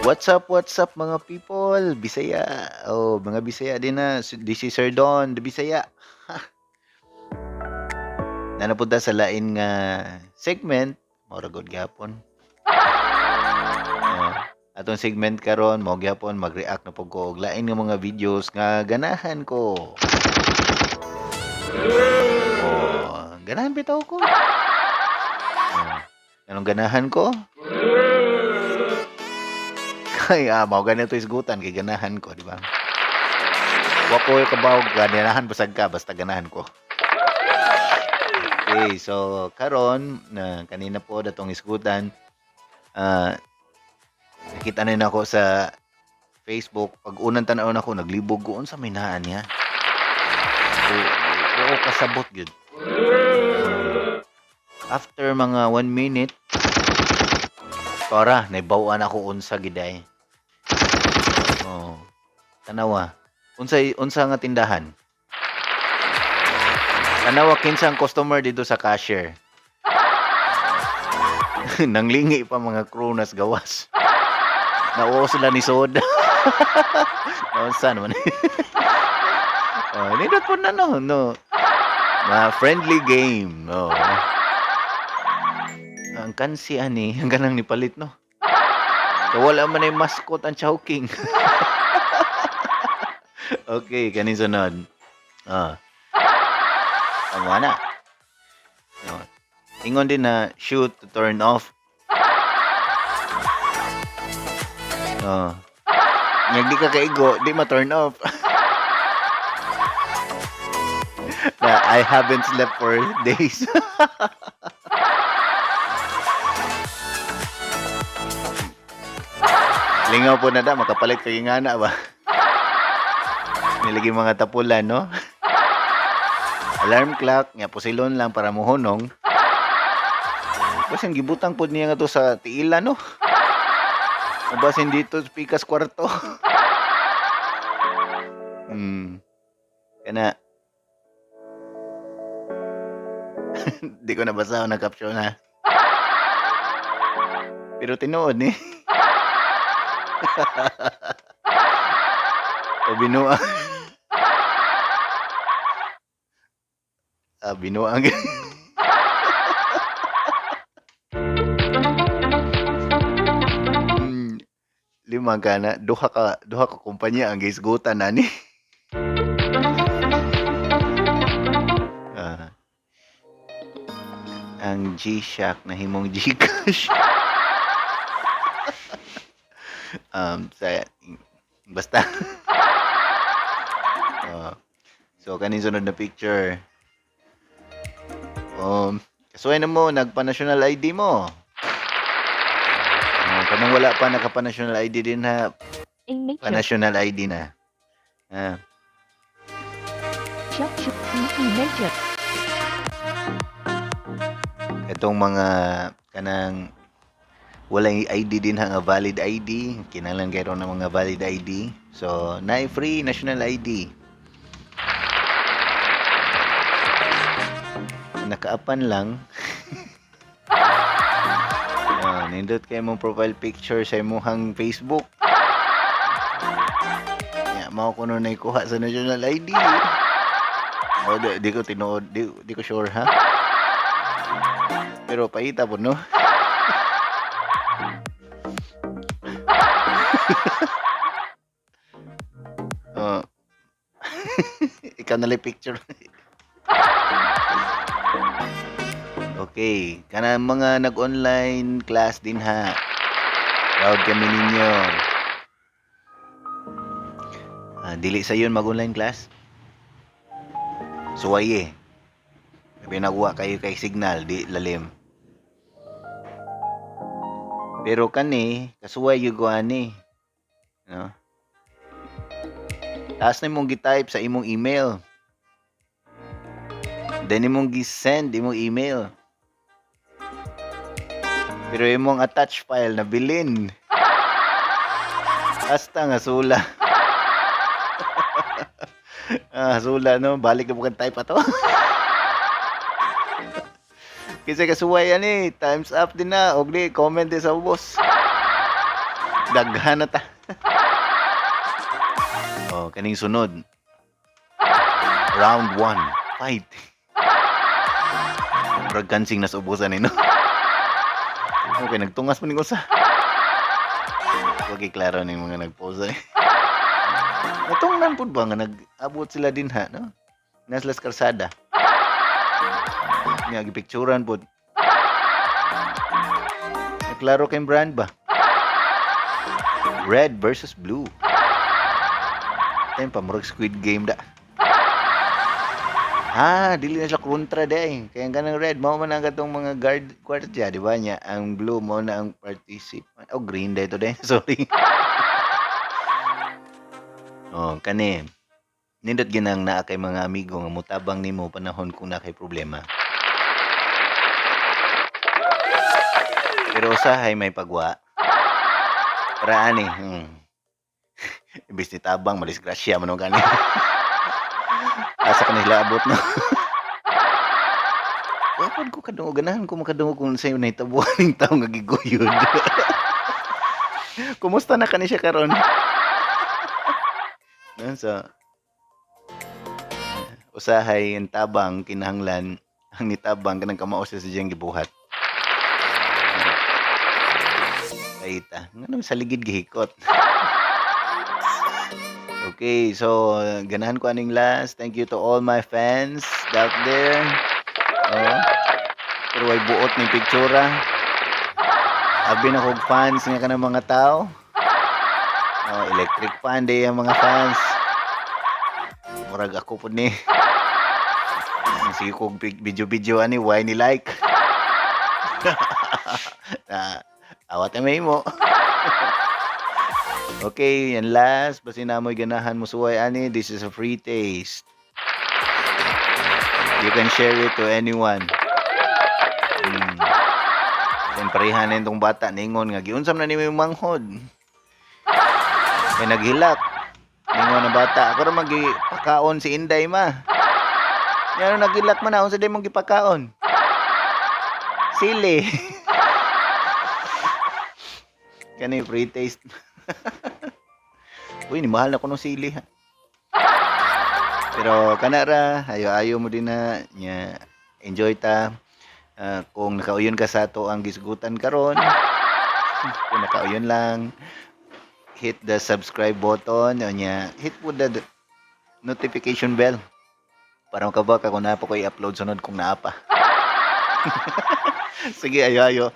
What's up mga people? Bisaya. Oh, mga Bisaya din na. This is Sir Don, the Bisaya. Nanapunta sa lain nga segment, mora gud gyapon. Atong segment karon mao gyapon mag-react na pud ko og lain nga mga videos nga ganahan ko. Ganahan bitaw ko. Anong ganahan ko? Kaya mao ganito isgutan kay ganahan ko, di ba? Wa ko kabawog ganahan basag ka basta ganahan ko. Okay, so karon na kanina po datong isgutan nakita na ako sa Facebook pag unang tan-aw nako naglibog ko unsa may naan niya. Oo kasabot gyud. After mga 1 minute para naibaw-an ako unsa giday. Tanawa. Unsa nga tindahan? Tanawa kinsang customer dito sa cashier. Nanglingi pa mga crew nas gawas. Nauo sila ni soda. Unsa naman? Nindot po na no. Friendly game. Ang kansi ani, ang ganang nipalit no. So, wala man ay mascot ang Chowking. Okay, kanin sunod. Tama na. Ingon din na shoot to turn off. Ngag di ka kaigo, di ma-turn off. I haven't slept for days. Lingaw po na da, makapalit kay nga na ba? Nilagay mga tapulan, no? Alarm clock, nga pusilon lang para muhunong. Basin gibutang pod niya nga to sa tiila, no? Basin dito pikas kwarto. Kana. Di ko nabasa na caption ha. Pero tinuod ni. O binuang. Binuang. Lima ka na. Duha ka kumpanya ang gisgutan na ni. Ang G-Shock na himong Gcash. Basta. So kanin sunod na picture. Kasuway na mo nagpa-national ID mo. Kanang wala pa nakapa-national ID din ha. Pa-national ID na. Itong mga kanang walay ID din ha nga valid ID. Kinahanglan kayo ng mga valid ID. So, na-free national ID. Nakaapan lang. Nindot kayo mong profile picture sa imuhang Facebook. Mao ko nun ikuha sa national ID. Di ko tinuod. Di ko sure ha. Pero paita po no. Ikaw nalang picture. Okay, kana mga nag-online class din ha. Proud kami ninyo. Dili sa yun mag-online class. Suwaye. Pinagwa kayo kay signal, di lalim. Pero kani, kasuway yung ani. No? Taas na mong gi-type sa imong email. Then imong gi-send imong email. Pero imong attach file na bilin. Hasta nga sula. Sula no, balik na bukan type ato. Kasi kasuway yan times up din na. Og di, comment din sa ubos. Daghan na ta. Oh, kaning sunod. Round 1. Fight. Murag kansing nas ubusan no. Okay, nagtungas mo ning usa. Okay, klaro ning mga nagposa. Natungnan pud ba nga nag-abot sila din ha, no? Naslas karsada. Nga gipicturan pud. Klaro kay brand ba? Red versus blue. Tayo pa, murag Squid Game da. Dili na siya kontra day. Kaya ganang red, mao man ang katong mga guard kwartya, di ba niya? Ang blue mo na ang participant. Oh, green day to day. Sorry. Oh, kani. Nindot ginang naa kay mga amigo nga mutabang nimo panahon kung na kay problema. Pero usahay may pagwa. Para ani. Ibis ni tabang madisgrasya man gani. Asa kanila abot no. Wapod ko kadungo ganahan ko makadungo kung sayo nahitabuan ning tawo nga giguyod. Kumusta na kani siya karon? So, usahay ang tabang kinahanglan ang nitabang kanang kamaos sa siyang gibuhat. Kaita, ngano sa ligid gihikot. Okay, so ganahan ko aning last. Thank you to all my fans out there. Oh, pero way buot ning pictura. Abi na kog fans nga kanang mga tao. Oh, electric fan day ang mga fans. Murag ako pud ni. Sige kog video ani why ni like. Awat may mo. Okay, and last, basin namoy ganahan mo suway ani, this is a free taste. You can share it to anyone. Then parehan na itong bata, ningon nga, giunsam na ni may manghod. May naghilak. Ningon na bata, ako rin magipakaon si Inday ma. Yan naghilak man na, unsa day mong gipakaon? Sili. Kani free taste. Uy, ni mahal na ko ng sili ha. Pero kanara, ayo-ayo mo din na nya enjoy ta. Kung nakauyon ka sa ato ang gisgutan karon, kung nakauyon lang, hit the subscribe button o nya hit po the notification bell para makabaka kung napa ko i-upload sunod kung naapa. Sige, ayo-ayo.